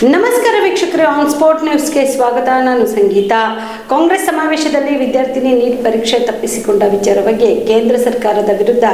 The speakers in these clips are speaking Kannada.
ನಮಸ್ಕಾರ ವೀಕ್ಷಕರೇ, ಆನ್ ಸ್ಪಾಟ್ ನ್ಯೂಸ್ಗೆ ಸ್ವಾಗತ. ನಾನು ಸಂಗೀತ. ಕಾಂಗ್ರೆಸ್ ಸಮಾವೇಶದಲ್ಲಿ ವಿದ್ಯಾರ್ಥಿನಿ ನೀಟ್ ಪರೀಕ್ಷೆ ತಪ್ಪಿಸಿಕೊಂಡ ವಿಚಾರ ಬಗ್ಗೆ ಕೇಂದ್ರ ಸರ್ಕಾರದ ವಿರುದ್ಧ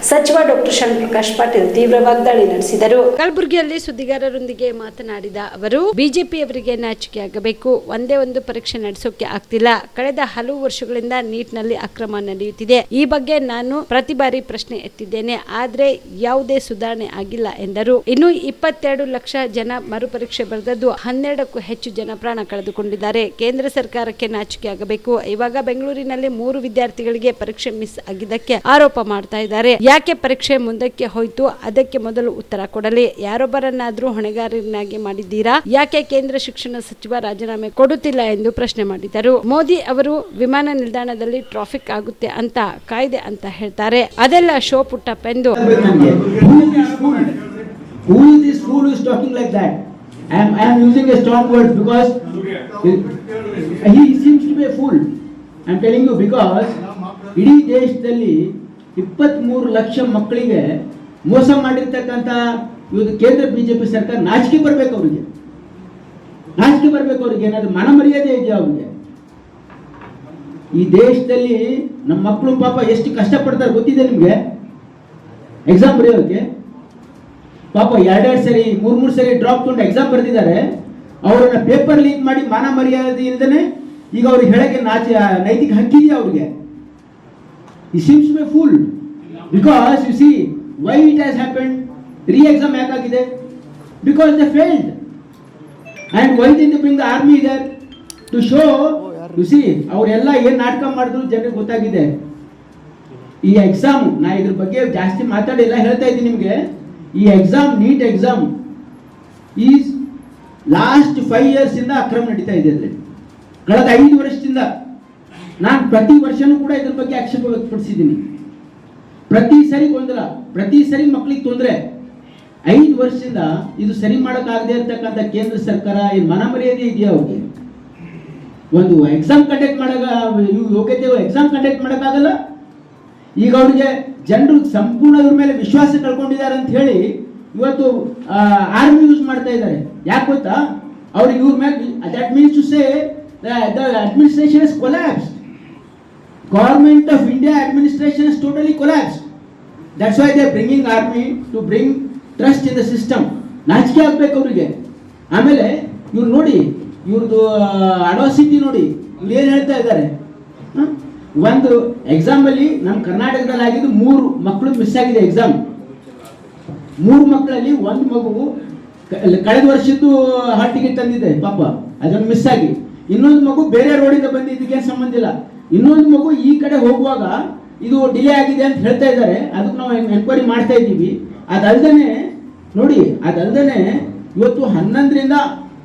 ಸಚಿವ ಡಾಕ್ಟರ್ ಶರಣಪ್ರಕಾಶ್ ಪಾಟೀಲ್ ತೀವ್ರ ವಾಗ್ದಾಳಿ ನಡೆಸಿದರು. ಕಲಬುರಗಿಯಲ್ಲಿ ಸುದ್ದಿಗಾರರೊಂದಿಗೆ ಮಾತನಾಡಿದ ಅವರು, ಬಿಜೆಪಿಯವರಿಗೆ ನಾಚಿಕೆಯಾಗಬೇಕು. ಒಂದೇ ಒಂದು ಪರೀಕ್ಷೆ ನಡೆಸೋಕೆ ಆಗ್ತಿಲ್ಲ. ಕಳೆದ ಹಲವು ವರ್ಷಗಳಿಂದ ನೀಟ್ನಲ್ಲಿ ಅಕ್ರಮ ನಡೆಯುತ್ತಿದೆ. ಈ ಬಗ್ಗೆ ನಾನು ಪ್ರತಿ ಬಾರಿ ಪ್ರಶ್ನೆ ಎತ್ತಿದ್ದೇನೆ, ಆದ್ರೆ ಯಾವುದೇ ಸುಧಾರಣೆ ಆಗಿಲ್ಲ ಎಂದರು. ಇನ್ನು 22 ಲಕ್ಷ ಜನ ಮರುಪರೀಕ್ಷೆ ಬರೆದದ್ದು 12ಕ್ಕೂ ಹೆಚ್ಚು ಜನ ಪ್ರಾಣ ಕಳೆದುಕೊಂಡಿದ್ದಾರೆ. ಕೇಂದ್ರ ಸರ್ಕಾರಕ್ಕೆ ನಾಚಿಕೆ ಆಗಬೇಕು. ಇವಾಗ ಬೆಂಗಳೂರಿನಲ್ಲಿ 3 ವಿದ್ಯಾರ್ಥಿಗಳಿಗೆ ಪರೀಕ್ಷೆ ಮಿಸ್ ಆಗಿದ್ದಕ್ಕೆ ಆರೋಪ ಮಾಡ್ತಾ ಇದ್ದಾರೆ. ಯಾಕೆ ಪರೀಕ್ಷೆ ಮುಂದಕ್ಕೆ ಹೋಯ್ತು? ಅದಕ್ಕೆ ಮೊದಲು ಉತ್ತರ ಕೊಡಲಿ. ಯಾರೊಬ್ಬರನ್ನಾದ್ರೂ ಹೊಣೆಗಾರನಾಗಿ ಮಾಡಿದ್ದೀರಾ? ಯಾಕೆ ಕೇಂದ್ರ ಶಿಕ್ಷಣ ಸಚಿವ ರಾಜೀನಾಮೆ ಕೊಡುತ್ತಿಲ್ಲ ಎಂದು ಪ್ರಶ್ನೆ ಮಾಡಿದರು. ಮೋದಿ ಅವರು ವಿಮಾನ ನಿಲ್ದಾಣದಲ್ಲಿ ಟ್ರಾಫಿಕ್ ಆಗುತ್ತೆ ಅಂತ ಕಾಯ್ದೆ ಅಂತ ಹೇಳ್ತಾರೆ. ಅದೆಲ್ಲ ಶೋ ಪುಟ್ಟಪ್ಪ ಎಂದು. Who is this fool who is talking like that? I am using a strong word because he seems to be a fool. I am telling you because ಇಡೀ ದೇಶದಲ್ಲಿ 23 ಲಕ್ಷ ಮಕ್ಕಳಿಗೆ ಮೋಸ ಮಾಡಿರ್ತಕ್ಕಂಥ ಇವತ್ತು ಕೇಂದ್ರ ಬಿಜೆಪಿ ಸರ್ಕಾರ ನಾಚಿಕೆ ಬರಬೇಕು. ಅವರಿಗೆ ನಾಚಿಕೆ ಬರಬೇಕು. ಅವರಿಗೆ ಏನಾದ್ರು ಮನ ಮರ್ಯಾದೆ ಇದೆಯಾ ಅವರಿಗೆ? ಈ ದೇಶದಲ್ಲಿ ನಮ್ಮ ಮಕ್ಕಳು ಪಾಪ ಎಷ್ಟು ಕಷ್ಟಪಡ್ತಾರೆ ಗೊತ್ತಿದೆ ನಿಮಗೆ? ಎಕ್ಸಾಮ್ ಬರೆಯೋಕೆ ಪಾಪ 2 ಸರಿ 3 ಸರಿ ಡ್ರಾಪ್ ತೊಗೊಂಡು ಎಕ್ಸಾಮ್ ಬರೆದಿದ್ದಾರೆ. ಅವರನ್ನ ಪೇಪರ್ ಲೀಕ್ ಮಾಡಿ ಮಾನ ಮರ್ಯಾದೆ ಇಲ್ಲದೇ ಈಗ ಅವ್ರಿಗೆ ಹೇಳಕ್ಕೆ ನೈತಿಕ ಹಕ್ಕಿದೆಯಾ ಅವ್ರಿಗೆ? ಈ seems be fool because you see why it has happened. Exam ಯಾಕಾಗಿದೆ? Because they failed and why did they bring the army there to show. You see ಅವರೆಲ್ಲ ಏನ್ ನಾಟಕ ಮಾಡಿದ್ರು ಜನರಿಗೆ ಗೊತ್ತಾಗಿದೆ. ಈ ಎಕ್ಸಾಮ್ ನಾ ಇದ್ರ ಬಗ್ಗೆ ಜಾಸ್ತಿ ಮಾತಾಡಿಲ್ಲ, ಹೇಳ್ತಾ ಇದ್ದೀನಿ ನಿಮಗೆ. ಈ exam NEET exam is last 5 years ಇಂದ ಅಕ್ರಮ ನಡೀತಾ ಇದೆ. ಅಲ್ಲಿ ಕಳೆದ 5 ವರ್ಷದಿಂದ ನಾನು ಪ್ರತಿ ವರ್ಷನೂ ಕೂಡ ಇದ್ರ ಬಗ್ಗೆ ಆಕ್ಷೇಪ ವ್ಯಕ್ತಪಡಿಸಿದ್ದೀನಿ. ಪ್ರತಿ ಸರಿ ಗೊಂದಲ, ಪ್ರತಿ ಸರಿ ಮಕ್ಕಳಿಗೆ ತೊಂದರೆ. 5 ವರ್ಷದಿಂದ ಇದು ಸರಿ ಮಾಡೋಕ್ಕಾಗದೆ ಇರ್ತಕ್ಕಂಥ ಕೇಂದ್ರ ಸರ್ಕಾರ ಈ ಮನ ಮರ್ಯಾದೆ ಇದೆಯಾ ಅವ್ರಿಗೆ? ಒಂದು ಎಕ್ಸಾಮ್ ಕಂಡಕ್ಟ್ ಯೋಗ್ಯತೆ ಎಕ್ಸಾಮ್ ಕಂಡಕ್ಟ್ ಮಾಡೋಕ್ಕಾಗಲ್ಲ. ಈಗ ಅವ್ರಿಗೆ ಜನರು ಸಂಪೂರ್ಣ ಇವ್ರ ಮೇಲೆ ವಿಶ್ವಾಸ ಕಳ್ಕೊಂಡಿದ್ದಾರೆ ಅಂತ ಹೇಳಿ ಇವತ್ತು ಆರ್ಮಿ ಯೂಸ್ ಮಾಡ್ತಾ ಇದ್ದಾರೆ. ಯಾಕೆ ಗೊತ್ತಾ? ಅವ್ರಿಗೆ ಇವ್ರ ಮೇಲೆ that means to say the administration is collapsed. Government of India administration is totally collapsed. That's why they are bringing army to bring trust in the system. ನಾಚಿಕೆ ಆಗ್ಬೇಕು ಅವರಿಗೆ. ಆಮೇಲೆ ಇವ್ರು ನೋಡಿ, ಇವ್ರದ್ದು ಅಡಾಸಿಟಿ ನೋಡಿ, ಇವ್ರು ಏನು ಹೇಳ್ತಾ ಇದ್ದಾರೆ. ಒಂದು ಎಕ್ಸಾಮ್ ಅಲ್ಲಿ ನಮ್ಮ ಕರ್ನಾಟಕದಲ್ಲಿ ಆಗಿದ್ದು 3 ಮಕ್ಕಳು ಮಿಸ್ ಆಗಿದೆ ಎಕ್ಸಾಮ್. 3 ಮಕ್ಕಳಲ್ಲಿ ಒಂದು ಮಗು ಕಳೆದ ವರ್ಷದ್ದು ಹಾಲ್ ಟಿಕೆಟ್ ತಂದಿದೆ ಪಾಪ, ಅದನ್ನು ಮಿಸ್ ಆಗಿ. ಇನ್ನೊಂದು ಮಗು ಬೇರೆ ರೋಡಿಂದ ಬಂದಿದ್ದಕ್ಕೆ ಸಂಬಂಧ ಇಲ್ಲ. ಇನ್ನೊಂದು ಮಗು ಈ ಕಡೆ ಹೋಗುವಾಗ ಇದು ಡಿಲೇ ಆಗಿದೆ ಅಂತ ಹೇಳ್ತಾ ಇದ್ದಾರೆ. ಅದಕ್ಕೆ ನಾವು ಎನ್ಕ್ವೈರಿ ಮಾಡ್ತಾ ಇದ್ದೀವಿ. ಅದಲ್ದೇನೆ ನೋಡಿ, ಅದಲ್ದೇನೆ ಇವತ್ತು 11ರಿಂದ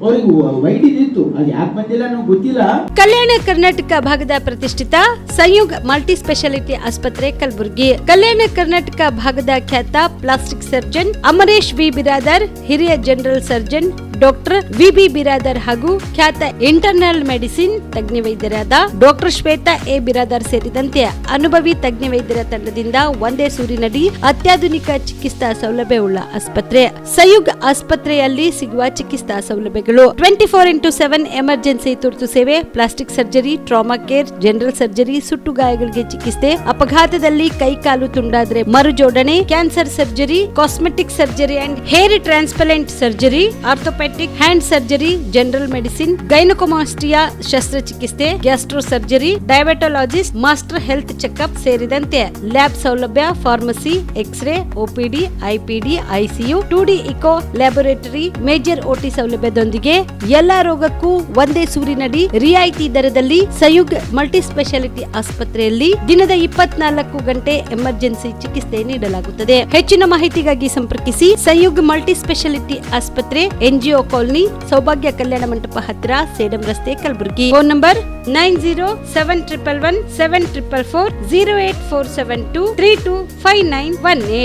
ಅವರಿಗೆ ವೈಡಿದಿತ್ತು, ಅದು ಯಾಕೆ ಬಂದಿಲ್ಲ ಅನ್ನೋ ಗೊತ್ತಿಲ್ಲ. ಕಲ್ಯಾಣ ಕರ್ನಾಟಕ ಭಾಗದ ಪ್ರತಿಷ್ಠಿತ ಸಂಯುಗ್ ಮಲ್ಟಿ ಸ್ಪೆಷಾಲಿಟಿ ಆಸ್ಪತ್ರೆ ಕಲಬುರಗಿ. ಕಲ್ಯಾಣ ಕರ್ನಾಟಕ ಭಾಗದ ಖ್ಯಾತ plastic surgeon Amaresh V Biradar, ಹಿರಿಯ general surgeon doctor V Biradar ಹಾಗೂ ಖ್ಯಾತ ಇಂಟರ್ನಲ್ ಮೆಡಿಸಿನ್ ತಜ್ಞ ವೈದ್ಯರಾದ ಡಾಕ್ಟರ್ ಶ್ವೇತಾ ಎ ಬಿರಾದರ್ ಸೇರಿದಂತೆ ಅನುಭವಿ ತಜ್ಞ ವೈದ್ಯರ ತಂಡದಿಂದ ಒಂದೇ ಸೂರಿನಡಿ ಅತ್ಯಾಧುನಿಕ ಚಿಕಿತ್ಸಾ ಸೌಲಭ್ಯವುಳ್ಳ ಆಸ್ಪತ್ರೆ. ಸಂಯುಗ್ ಆಸ್ಪತ್ರೆಯಲ್ಲಿ ಸಿಗುವ ಚಿಕಿತ್ಸಾ ಸೌಲಭ್ಯಗಳು 24/7 ಎಮರ್ಜೆನ್ಸಿ ತುರ್ತು ಸೇವೆ, plastic surgery, trauma care, general surgery, ಸುಟ್ಟು ಗಾಯಗಳಿಗೆ ಚಿಕಿತ್ಸೆ, ಅಪಘಾತದಲ್ಲಿ ಕೈ ಕಾಲು ತುಂಡಾದ್ರೆ ಮರುಜೋಡಣೆ, cancer surgery, cosmetic surgery and hair transplant surgery, orthopaedic hand surgery, general medicine, gynaecomastia ಶಸ್ತ್ರಚಿಕಿತ್ಸೆ, gastro surgery, diabetologist, master health checkup ಸೇರಿದಂತೆ ಲ್ಯಾಬ್ ಸೌಲಭ್ಯ, pharmacy, x-ray, OPD, IPD, ICU, 2D echo laboratory, major OT ಸೌಲಭ್ಯದೊಂದಿಗೆ ಎಲ್ಲಾ ರೋಗಕ್ಕೂ ಒಂದೇ ಸೂರಿನಡಿ ರಿಯಾಯಿತಿ ದರದಲ್ಲಿ ಸಂಯುಗ್ ಮಲ್ಟಿ ಸ್ಪೆಷಾಲಿಟಿ ಆಸ್ಪತ್ರೆಯಲ್ಲಿ ದಿನದ 24 ಗಂಟೆ ಎಮರ್ಜೆನ್ಸಿ ಚಿಕಿತ್ಸೆ ನೀಡಲಾಗುತ್ತದೆ. ಹೆಚ್ಚಿನ ಮಾಹಿತಿಗಾಗಿ ಸಂಪರ್ಕಿಸಿ ಸಂಯುಗ್ ಮಲ್ಟಿ ಸ್ಪೆಷಾಲಿಟಿ ಆಸ್ಪತ್ರೆ, NGO ಕಾಲೋನಿ, ಸೌಭಾಗ್ಯ ಕಲ್ಯಾಣ ಮಂಟಪ ಹತ್ತಿರ, ಸೇಡಂ ರಸ್ತೆ, ಕಲಬುರಗಿ. Phone number 9071117444 08472325918.